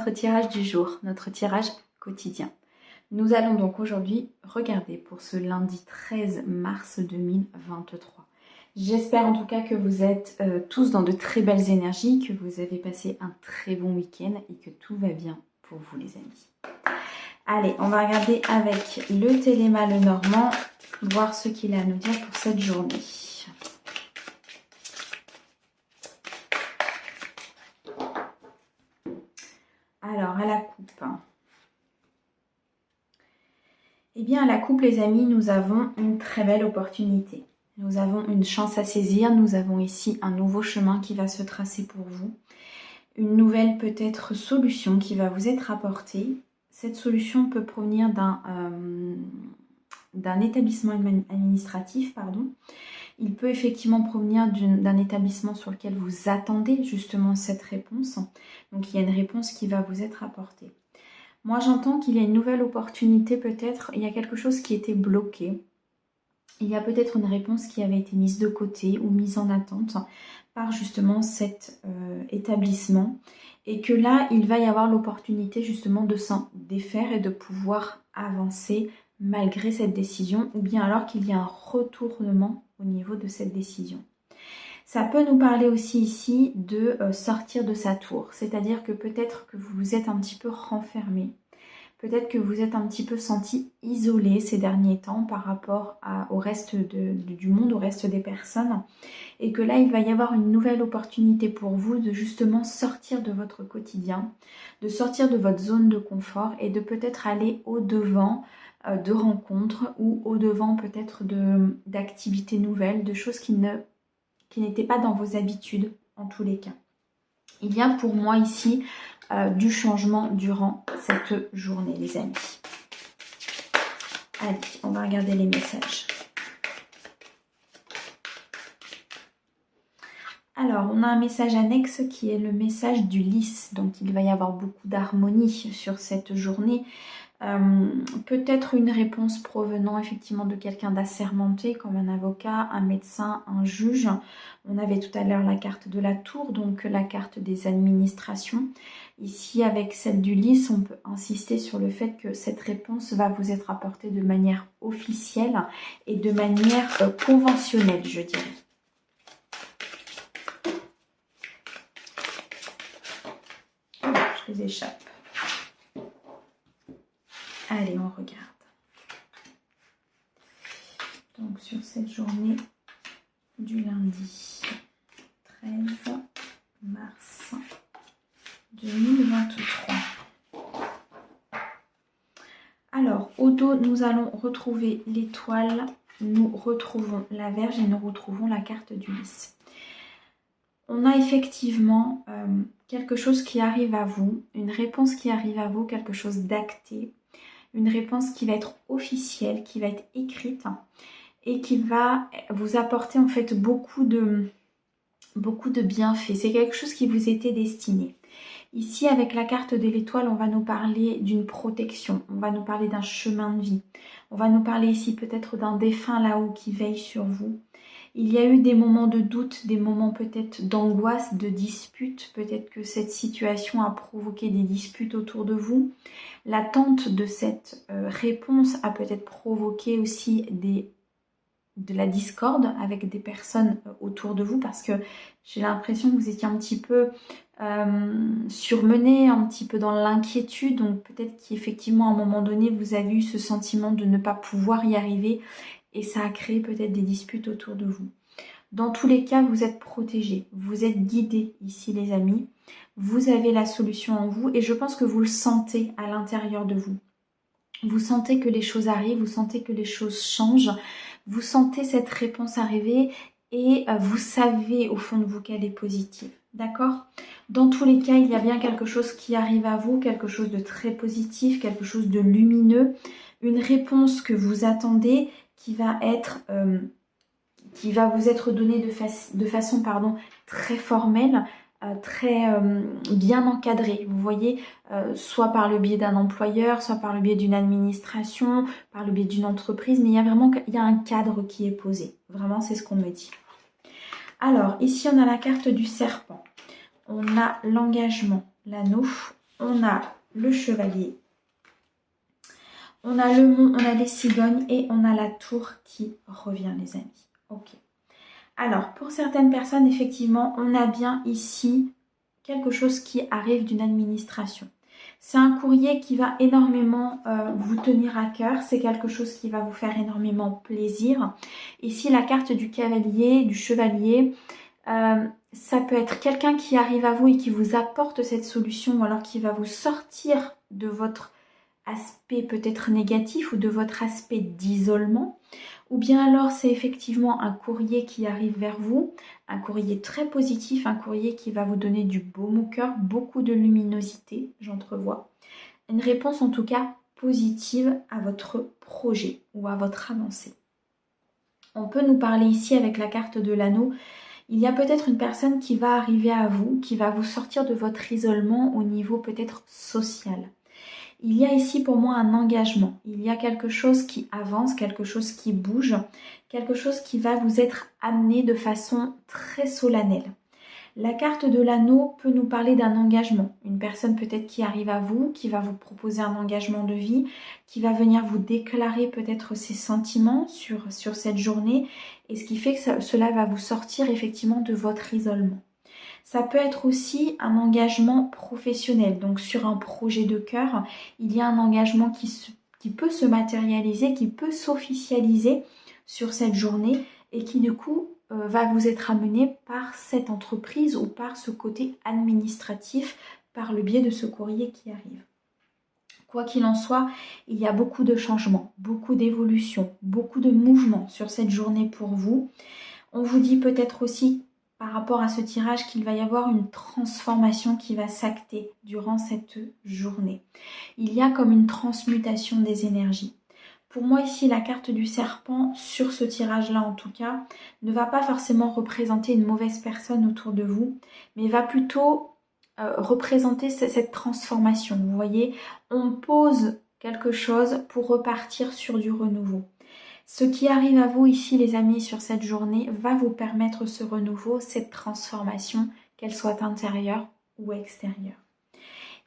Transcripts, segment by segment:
notre tirage du jour, notre tirage quotidien. Nous allons donc aujourd'hui regarder pour ce lundi 13 mars 2023. J'espère en tout cas que vous êtes tous dans de très belles énergies, que vous avez passé un très bon week-end et que tout va bien pour vous les amis. Allez, on va regarder avec le Téléma Lenormand, voir ce qu'il a à nous dire pour cette journée. Alors, à la coupe. Eh bien, à la coupe, les amis, nous avons une très belle opportunité. Nous avons une chance à saisir. Nous avons ici un nouveau chemin qui va se tracer pour vous. Une nouvelle, peut-être, solution qui va vous être apportée. Cette solution peut provenir d'un établissement administratif, pardon. Il peut effectivement provenir d'un établissement sur lequel vous attendez justement cette réponse. Donc, il y a une réponse qui va vous être apportée. Moi, j'entends qu'il y a une nouvelle opportunité peut-être. Il y a quelque chose qui était bloqué. Il y a peut-être une réponse qui avait été mise de côté ou mise en attente par justement cet établissement. Et que là, il va y avoir l'opportunité justement de s'en défaire et de pouvoir avancer malgré cette décision. Ou bien alors qu'il y a un retournement au niveau de cette décision. Ça peut nous parler aussi ici de sortir de sa tour. C'est-à-dire que peut-être que vous vous êtes un petit peu renfermé. Peut-être que vous êtes un petit peu senti isolé ces derniers temps par rapport au reste du monde, au reste des personnes. Et que là, il va y avoir une nouvelle opportunité pour vous de justement sortir de votre quotidien, de sortir de votre zone de confort et de peut-être aller au-devant de rencontres ou au-devant peut-être d'activités nouvelles, de choses qui n'étaient pas dans vos habitudes en tous les cas. Il y a pour moi ici du changement durant cette journée les amis. Allez, on va regarder les messages. Alors, on a un message annexe qui est le message du lys. Donc, il va y avoir beaucoup d'harmonie sur cette journée. Peut-être une réponse provenant effectivement de quelqu'un d'assermenté comme un avocat, un médecin, un juge. On avait tout à l'heure la carte de la tour, donc la carte des administrations. Ici avec celle du lys, on peut insister sur le fait que cette réponse va vous être apportée de manière officielle et de manière conventionnelle, je dirais. Je les échappe. Allez, on regarde. Donc, sur cette journée du lundi 13 mars 2023. Alors, au dos, nous allons retrouver l'étoile, nous retrouvons la Vierge et nous retrouvons la carte du lys. On a effectivement quelque chose qui arrive à vous, une réponse qui arrive à vous, quelque chose d'acté. Une réponse qui va être officielle, qui va être écrite et qui va vous apporter en fait beaucoup de bienfaits. C'est quelque chose qui vous était destiné. Ici, avec la carte de l'étoile, on va nous parler d'une protection, on va nous parler d'un chemin de vie. On va nous parler ici peut-être d'un défunt là-haut qui veille sur vous. Il y a eu des moments de doute, des moments peut-être d'angoisse, de dispute. Peut-être que cette situation a provoqué des disputes autour de vous. L'attente de cette réponse a peut-être provoqué aussi de la discorde avec des personnes autour de vous parce que j'ai l'impression que vous étiez un petit peu surmené, un petit peu dans l'inquiétude. Donc peut-être qu'effectivement à un moment donné vous avez eu ce sentiment de ne pas pouvoir y arriver. Et ça a créé peut-être des disputes autour de vous. Dans tous les cas, vous êtes protégés. Vous êtes guidés ici, les amis. Vous avez la solution en vous. Et je pense que vous le sentez à l'intérieur de vous. Vous sentez que les choses arrivent. Vous sentez que les choses changent. Vous sentez cette réponse arriver. Et vous savez au fond de vous qu'elle est positive. D'accord ? Dans tous les cas, il y a bien quelque chose qui arrive à vous. Quelque chose de très positif. Quelque chose de lumineux. Une réponse que vous attendez qui va vous être donnée de façon très formelle, très bien encadrée. Vous voyez, soit par le biais d'un employeur, soit par le biais d'une administration, par le biais d'une entreprise, mais il y a un cadre qui est posé. Vraiment, c'est ce qu'on me dit. Alors, ici, on a la carte du serpent. On a l'engagement, l'anneau on a le chevalier, on a le mont, on a les cigognes et on a la tour qui revient les amis. Ok. Alors pour certaines personnes effectivement on a bien ici quelque chose qui arrive d'une administration. C'est un courrier qui va énormément vous tenir à cœur. C'est quelque chose qui va vous faire énormément plaisir. Ici, la carte du cavalier, du chevalier, ça peut être quelqu'un qui arrive à vous et qui vous apporte cette solution ou alors qui va vous sortir de votre aspect peut-être négatif ou de votre aspect d'isolement. Ou bien alors c'est effectivement un courrier qui arrive vers vous, un courrier très positif, un courrier qui va vous donner du baume au cœur, beaucoup de luminosité, j'entrevois. Une réponse en tout cas positive à votre projet ou à votre avancée. On peut nous parler ici avec la carte de l'anneau. Il y a peut-être une personne qui va arriver à vous, qui va vous sortir de votre isolement au niveau peut-être social. Il y a ici pour moi un engagement, il y a quelque chose qui avance, quelque chose qui bouge, quelque chose qui va vous être amené de façon très solennelle. La carte de l'anneau peut nous parler d'un engagement, une personne peut-être qui arrive à vous, qui va vous proposer un engagement de vie, qui va venir vous déclarer peut-être ses sentiments sur cette journée et ce qui fait que cela va vous sortir effectivement de votre isolement. Ça peut être aussi un engagement professionnel. Donc sur un projet de cœur, il y a un engagement qui peut se matérialiser, qui peut s'officialiser sur cette journée et qui du coup va vous être amené par cette entreprise ou par ce côté administratif par le biais de ce courrier qui arrive. Quoi qu'il en soit, il y a beaucoup de changements, beaucoup d'évolutions, beaucoup de mouvements sur cette journée pour vous. On vous dit peut-être aussi par rapport à ce tirage qu'il va y avoir une transformation qui va s'acter durant cette journée. Il y a comme une transmutation des énergies. Pour moi ici, la carte du serpent, sur ce tirage-là en tout cas, ne va pas forcément représenter une mauvaise personne autour de vous, mais va plutôt représenter cette transformation. Vous voyez, on pose quelque chose pour repartir sur du renouveau. Ce qui arrive à vous ici les amis sur cette journée va vous permettre ce renouveau, cette transformation, qu'elle soit intérieure ou extérieure.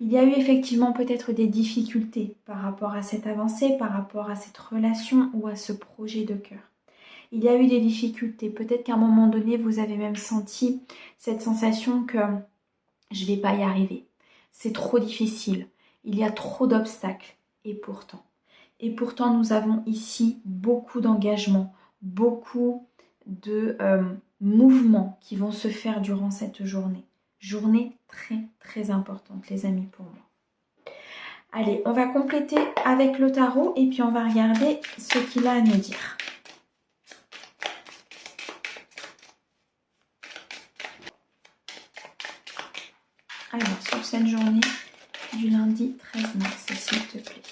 Il y a eu effectivement peut-être des difficultés par rapport à cette avancée, par rapport à cette relation ou à ce projet de cœur. Il y a eu des difficultés, peut-être qu'à un moment donné vous avez même senti cette sensation que je ne vais pas y arriver, c'est trop difficile, il y a trop d'obstacles et pourtant, nous avons ici beaucoup d'engagement, beaucoup de mouvements qui vont se faire durant cette journée. Journée très, très importante, les amis, pour moi. Allez, on va compléter avec le tarot et puis on va regarder ce qu'il a à nous dire. Alors, sur cette journée du lundi 13 mars, s'il te plaît.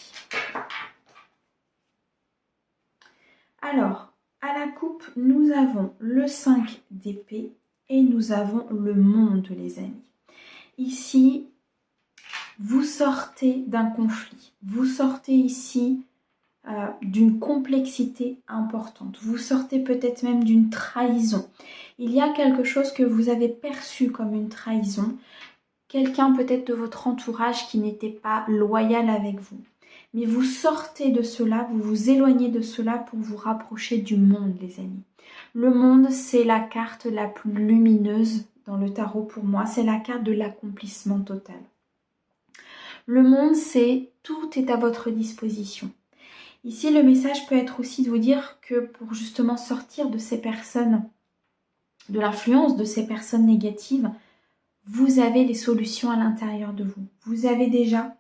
Alors, à la coupe, nous avons le 5 d'épée et nous avons le monde, les amis. Ici, vous sortez d'un conflit. Vous sortez ici d'une complexité importante. Vous sortez peut-être même d'une trahison. Il y a quelque chose que vous avez perçu comme une trahison. Quelqu'un peut-être de votre entourage qui n'était pas loyal avec vous. Mais vous sortez de cela, vous vous éloignez de cela pour vous rapprocher du monde, les amis. Le monde, c'est la carte la plus lumineuse dans le tarot pour moi. C'est la carte de l'accomplissement total. Le monde, c'est tout est à votre disposition. Ici, le message peut être aussi de vous dire que pour justement sortir de ces personnes, de l'influence de ces personnes négatives, vous avez les solutions à l'intérieur de vous. Vous avez déjà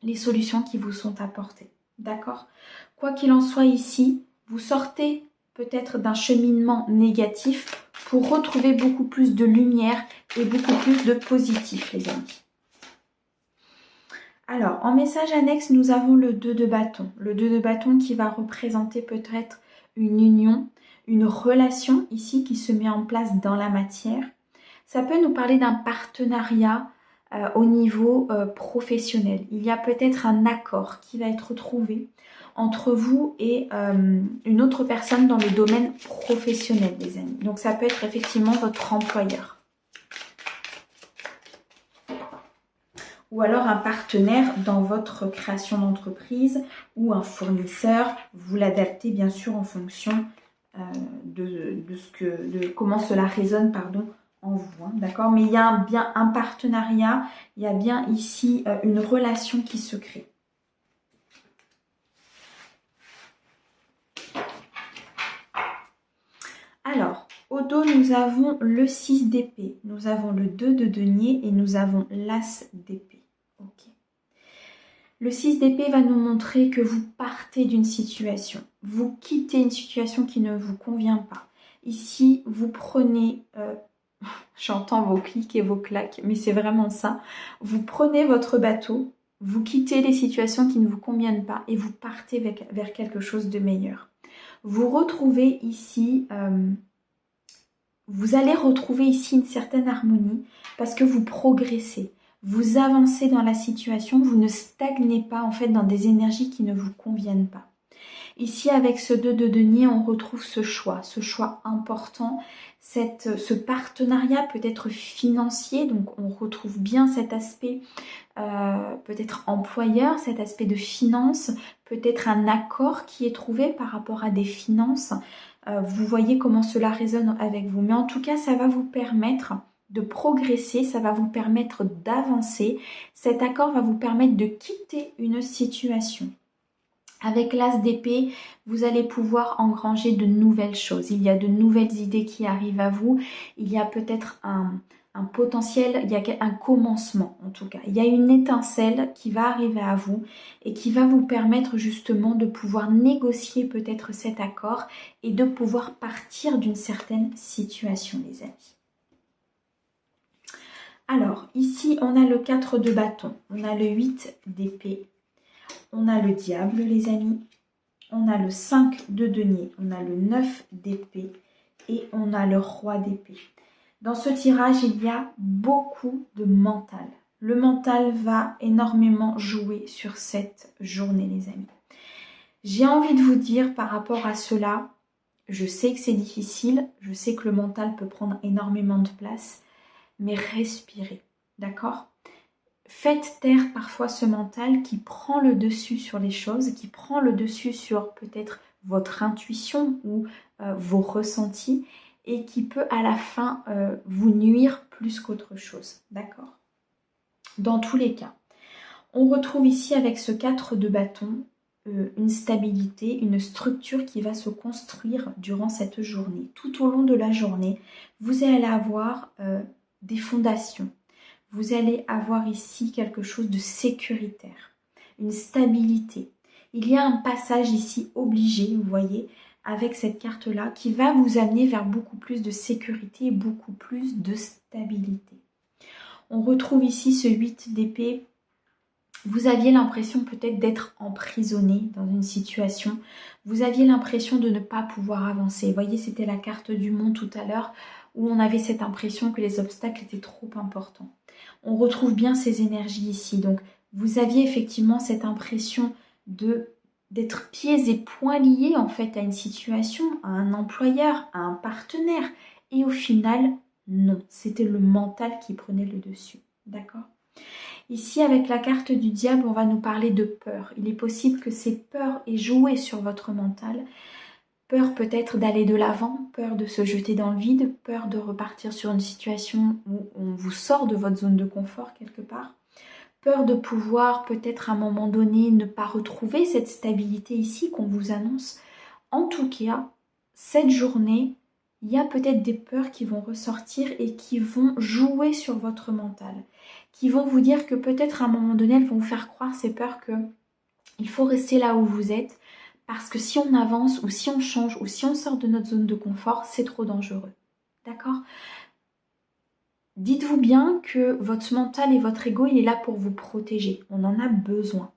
les solutions qui vous sont apportées. D'accord? Quoi qu'il en soit ici, vous sortez peut-être d'un cheminement négatif pour retrouver beaucoup plus de lumière et beaucoup plus de positif, les amis. Alors, en message annexe, nous avons le 2 de bâton. Le 2 de bâton qui va représenter peut-être une union, une relation ici qui se met en place dans la matière. Ça peut nous parler d'un partenariat au niveau professionnel. Il y a peut-être un accord qui va être trouvé entre vous et une autre personne dans le domaine professionnel, les amis. Donc ça peut être effectivement votre employeur. ou alors un partenaire dans votre création d'entreprise ou un fournisseur. Vous l'adaptez bien sûr en fonction de comment cela résonne en vous. Hein, d'accord? Mais il y a bien un partenariat, il y a bien ici une relation qui se crée. Alors, au dos, nous avons le 6 d'épée, nous avons le 2 de denier et nous avons l'as d'épée. Okay. Le 6 d'épée va nous montrer que vous partez d'une situation. Vous quittez une situation qui ne vous convient pas. Ici, vous prenez... j'entends vos clics et vos claques, mais c'est vraiment ça. Vous prenez votre bateau, vous quittez les situations qui ne vous conviennent pas et vous partez vers quelque chose de meilleur. Vous retrouvez ici... vous allez retrouver ici une certaine harmonie parce que vous progressez. Vous avancez dans la situation, vous ne stagnez pas en fait dans des énergies qui ne vous conviennent pas. Ici avec ce 2 de denier, on retrouve ce choix important, ce partenariat peut-être financier, donc on retrouve bien cet aspect peut-être employeur, cet aspect de finance, peut-être un accord qui est trouvé par rapport à des finances. Vous voyez comment cela résonne avec vous, mais en tout cas ça va vous permettre de progresser, ça va vous permettre d'avancer. Cet accord va vous permettre de quitter une situation. Avec l'as d'épée, vous allez pouvoir engranger de nouvelles choses. Il y a de nouvelles idées qui arrivent à vous. Il y a peut-être un potentiel, il y a un commencement en tout cas. Il y a une étincelle qui va arriver à vous et qui va vous permettre justement de pouvoir négocier peut-être cet accord et de pouvoir partir d'une certaine situation, les amis. Alors, ici, on a le 4 de bâton, on a le 8 d'épée, on a le diable, les amis, on a le 5 de denier, on a le 9 d'épée et on a le roi d'épée. Dans ce tirage, il y a beaucoup de mental. Le mental va énormément jouer sur cette journée, les amis. J'ai envie de vous dire par rapport à cela, je sais que c'est difficile, je sais que le mental peut prendre énormément de place, mais respirez, d'accord? Faites taire parfois ce mental qui prend le dessus sur les choses, qui prend le dessus sur peut-être votre intuition ou vos ressentis et qui peut à la fin vous nuire plus qu'autre chose, d'accord? Dans tous les cas, on retrouve ici avec ce 4 de bâton une stabilité, une structure qui va se construire durant cette journée. Tout au long de la journée, vous allez avoir des fondations. Vous allez avoir ici quelque chose de sécuritaire, une stabilité. Il y a un passage ici obligé, vous voyez, avec cette carte-là, qui va vous amener vers beaucoup plus de sécurité et beaucoup plus de stabilité. On retrouve ici ce 8 d'épée. Vous aviez l'impression peut-être d'être emprisonné dans une situation. Vous aviez l'impression de ne pas pouvoir avancer. Vous voyez, c'était la carte du monde tout à l'heure où on avait cette impression que les obstacles étaient trop importants. On retrouve bien ces énergies ici. Donc, vous aviez effectivement cette impression d'être pieds et poings liés en fait à une situation, à un employeur, à un partenaire. Et au final, non. C'était le mental qui prenait le dessus. D'accord ? Ici, avec la carte du diable, on va nous parler de peur. Il est possible que ces peurs aient joué sur votre mental. Peur peut-être d'aller de l'avant, peur de se jeter dans le vide, peur de repartir sur une situation où on vous sort de votre zone de confort quelque part. Peur de pouvoir peut-être à un moment donné ne pas retrouver cette stabilité ici qu'on vous annonce. En tout cas, cette journée, il y a peut-être des peurs qui vont ressortir et qui vont jouer sur votre mental, qui vont vous dire que peut-être à un moment donné, elles vont vous faire croire ces peurs qu'il faut rester là où vous êtes, parce que si on avance ou si on change ou si on sort de notre zone de confort, c'est trop dangereux. D'accord ? Dites-vous bien que votre mental et votre ego, il est là pour vous protéger. On en a besoin.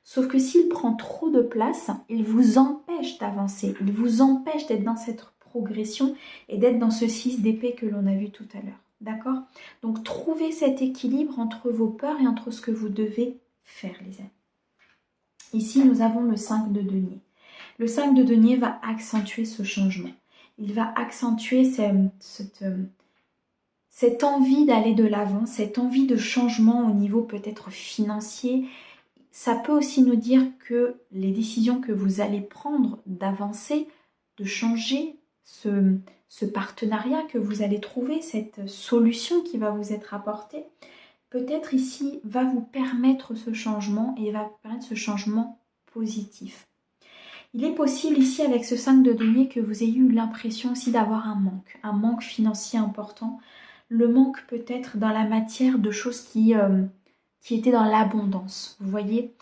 Sauf que s'il prend trop de place, il vous empêche d'avancer. Il vous empêche d'être dans cette progression et d'être dans ce 6 d'épée que l'on a vu tout à l'heure. D'accord ? Donc, trouvez cet équilibre entre vos peurs et entre ce que vous devez faire, les amis. Ici, nous avons le 5 de denier. Le 5 de denier va accentuer ce changement. Il va accentuer cette envie d'aller de l'avant, cette envie de changement au niveau peut-être financier. Ça peut aussi nous dire que les décisions que vous allez prendre d'avancer, de changer ce partenariat que vous allez trouver, cette solution qui va vous être apportée, peut-être ici va vous permettre ce changement et va vous permettre ce changement positif. Il est possible ici avec ce 5 de denier que vous ayez eu l'impression aussi d'avoir un manque financier important. Le manque peut-être dans la matière de choses qui étaient dans l'abondance, vous voyez.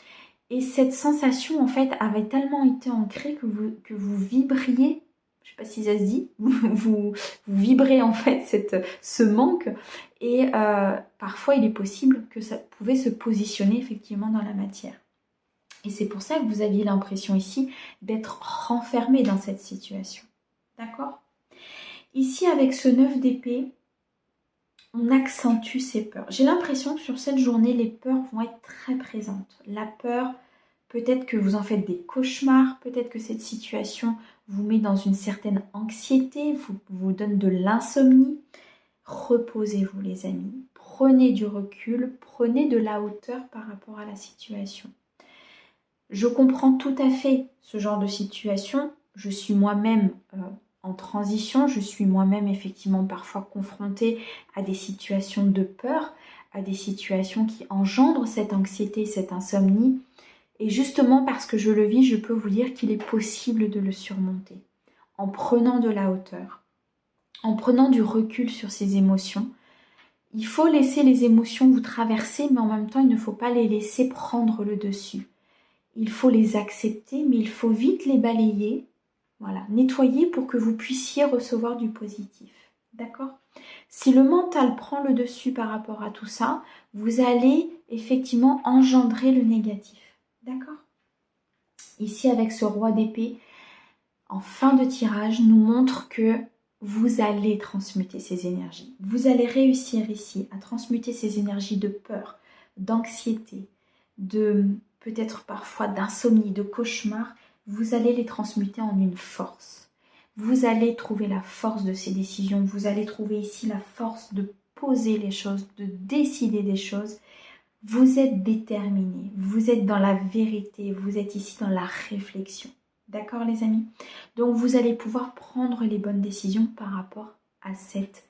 Et cette sensation en fait avait tellement été ancrée que vous vibriez, je ne sais pas si ça se dit, vous vibrez en fait ce manque. Et parfois il est possible que ça pouvait se positionner effectivement dans la matière. Et c'est pour ça que vous aviez l'impression ici d'être renfermé dans cette situation. D'accord? Ici, avec ce 9 d'épée, on accentue ces peurs. J'ai l'impression que sur cette journée, les peurs vont être très présentes. La peur, peut-être que vous en faites des cauchemars, peut-être que cette situation vous met dans une certaine anxiété, vous donne de l'insomnie. Reposez-vous les amis, prenez du recul, prenez de la hauteur par rapport à la situation. Je comprends tout à fait ce genre de situation. Je suis moi-même en transition. Je suis moi-même effectivement parfois confrontée à des situations de peur, à des situations qui engendrent cette anxiété, cette insomnie. Et justement parce que je le vis, je peux vous dire qu'il est possible de le surmonter. En prenant de la hauteur, en prenant du recul sur ces émotions. Il faut laisser les émotions vous traverser, mais en même temps, il ne faut pas les laisser prendre le dessus. Il faut les accepter, mais il faut vite les balayer, voilà, nettoyer pour que vous puissiez recevoir du positif. D'accord? Si le mental prend le dessus par rapport à tout ça, vous allez effectivement engendrer le négatif. D'accord? Ici, avec ce roi d'épée, en fin de tirage, nous montre que vous allez transmuter ces énergies. Vous allez réussir ici à transmuter ces énergies de peur, d'anxiété, de peut-être parfois d'insomnie, de cauchemar. Vous allez les transmuter en une force. Vous allez trouver la force de ces décisions. Vous allez trouver ici la force de poser les choses, de décider des choses. Vous êtes déterminé, vous êtes dans la vérité, vous êtes ici dans la réflexion. D'accord les amis? Donc vous allez pouvoir prendre les bonnes décisions par rapport à cette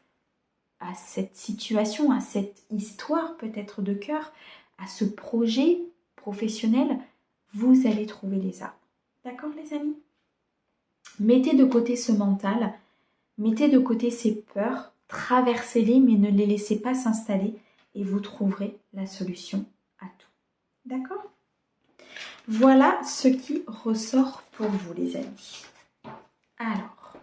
situation, à cette histoire peut-être de cœur, à ce projet professionnel. Vous allez trouver les arbres. D'accord les amis? Mettez de côté ce mental, mettez de côté ces peurs, traversez-les mais ne les laissez pas s'installer et vous trouverez la solution à tout. D'accord? Voilà ce qui ressort pour vous les amis. Alors,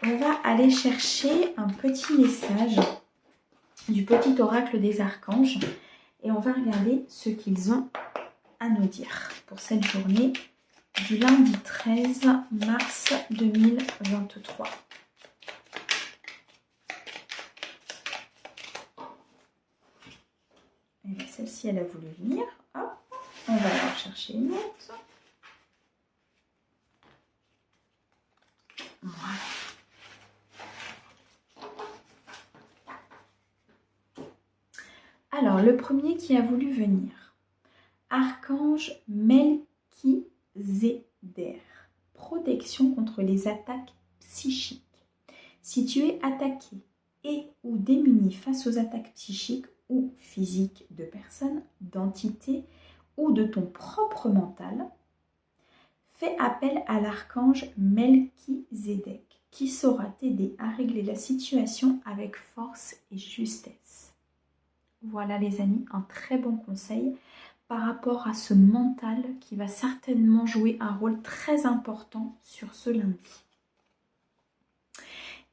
on va aller chercher un petit message du petit oracle des archanges et on va regarder ce qu'ils ont à nous dire pour cette journée du lundi 13 mars 2023. Et bien, celle-ci, elle a voulu venir. Hop, on va aller chercher une autre. Voilà. Alors, le premier qui a voulu venir, Archange Melchizedek, protection contre les attaques psychiques. Si tu es attaqué et ou démuni face aux attaques psychiques ou physiques de personnes, d'entités ou de ton propre mental, fais appel à l'archange Melchizedek qui saura t'aider à régler la situation avec force et justesse. Voilà les amis, un très bon conseil par rapport à ce mental qui va certainement jouer un rôle très important sur ce lundi.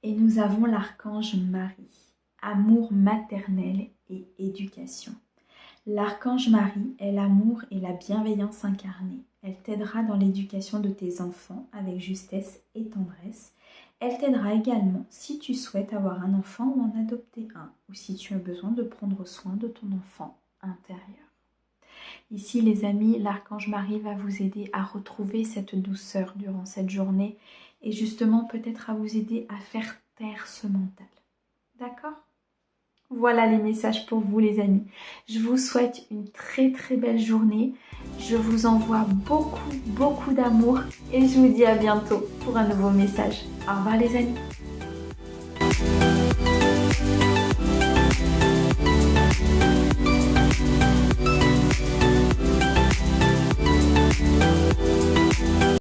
Et nous avons l'archange Marie, amour maternel et éducation. L'archange Marie est l'amour et la bienveillance incarnée. Elle t'aidera dans l'éducation de tes enfants avec justesse et tendresse. Elle t'aidera également si tu souhaites avoir un enfant ou en adopter un, ou si tu as besoin de prendre soin de ton enfant intérieur. Ici, les amis, l'archange Marie va vous aider à retrouver cette douceur durant cette journée et justement peut-être à vous aider à faire taire ce mental. D'accord ? Voilà les messages pour vous les amis. Je vous souhaite une très très belle journée. Je vous envoie beaucoup d'amour et je vous dis à bientôt pour un nouveau message. Au revoir les amis.